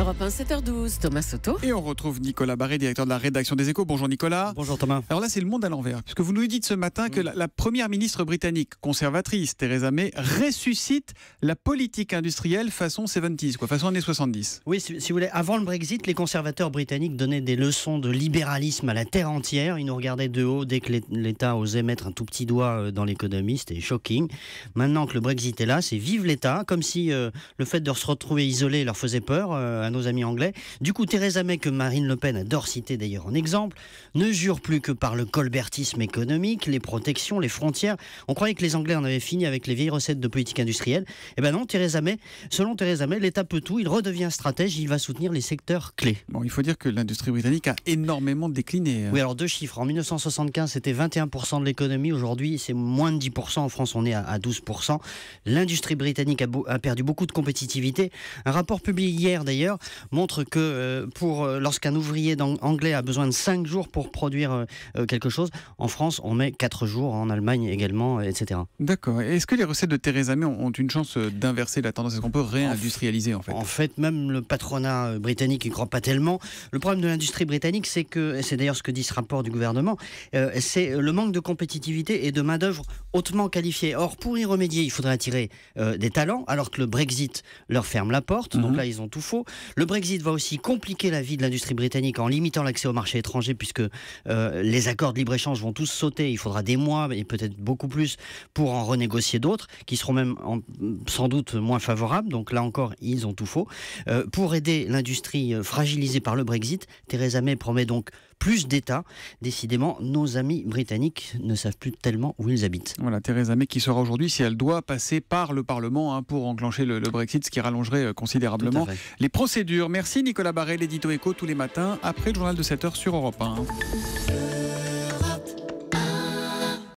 Europe 1, 7h12, Thomas Soto. Et on retrouve Nicolas Barré, directeur de la rédaction des Échos. Bonjour Nicolas. Bonjour Thomas. Alors là, c'est le monde à l'envers, puisque vous nous dites ce matin que la première ministre britannique conservatrice, Theresa May, ressuscite la politique industrielle façon 70s, façon années 70. Oui, si vous voulez, avant le Brexit, les conservateurs britanniques donnaient des leçons de libéralisme à la terre entière. Ils nous regardaient de haut dès que l'État osait mettre un tout petit doigt dans l'économie. C'était shocking. Maintenant que le Brexit est là, c'est vive l'État, comme si le fait de se retrouver isolé leur faisait peur à nos amis anglais. Du coup, Theresa May, que Marine Le Pen adore citer d'ailleurs en exemple, ne jure plus que par le colbertisme économique, les protections, les frontières. On croyait que les Anglais en avaient fini avec les vieilles recettes de politique industrielle. Eh ben non, selon Theresa May, l'État peut tout, il redevient stratège, il va soutenir les secteurs clés. Bon, il faut dire que l'industrie britannique a énormément décliné. Oui, alors deux chiffres. En 1975, c'était 21% de l'économie. Aujourd'hui, c'est moins de 10%. En France, on est à 12%. L'industrie britannique a perdu beaucoup de compétitivité. Un rapport publié hier, d'ailleurs, montre que lorsqu'un ouvrier anglais a besoin de 5 jours pour produire quelque chose, en France, on met 4 jours, en Allemagne également, etc. D'accord. Est-ce que les recettes de Theresa May ont une chance d'inverser la tendance? Est-ce qu'on peut réindustrialiser en fait? En fait, même le patronat britannique n'y croit pas tellement. Le problème de l'industrie britannique, c'est que, et c'est d'ailleurs ce que dit ce rapport du gouvernement, c'est le manque de compétitivité et de main-d'œuvre hautement qualifiée. Or, pour y remédier, il faudrait attirer des talents, alors que le Brexit leur ferme la porte. Donc là, ils ont tout faux. Le Brexit va aussi compliquer la vie de l'industrie britannique en limitant l'accès au marché étranger, puisque les accords de libre-échange vont tous sauter. Il faudra des mois et peut-être beaucoup plus pour en renégocier d'autres, qui seront même sans doute moins favorables. Donc là encore, ils ont tout faux. Pour aider l'industrie fragilisée par le Brexit, Theresa May promet donc plus d'État. Décidément, nos amis britanniques ne savent plus tellement où ils habitent. Voilà, Theresa May qui saura aujourd'hui si elle doit passer par le Parlement pour enclencher le Brexit, ce qui rallongerait considérablement les procédures. Merci Nicolas Barré, l'édito Écho tous les matins après le journal de 7h sur Europe 1.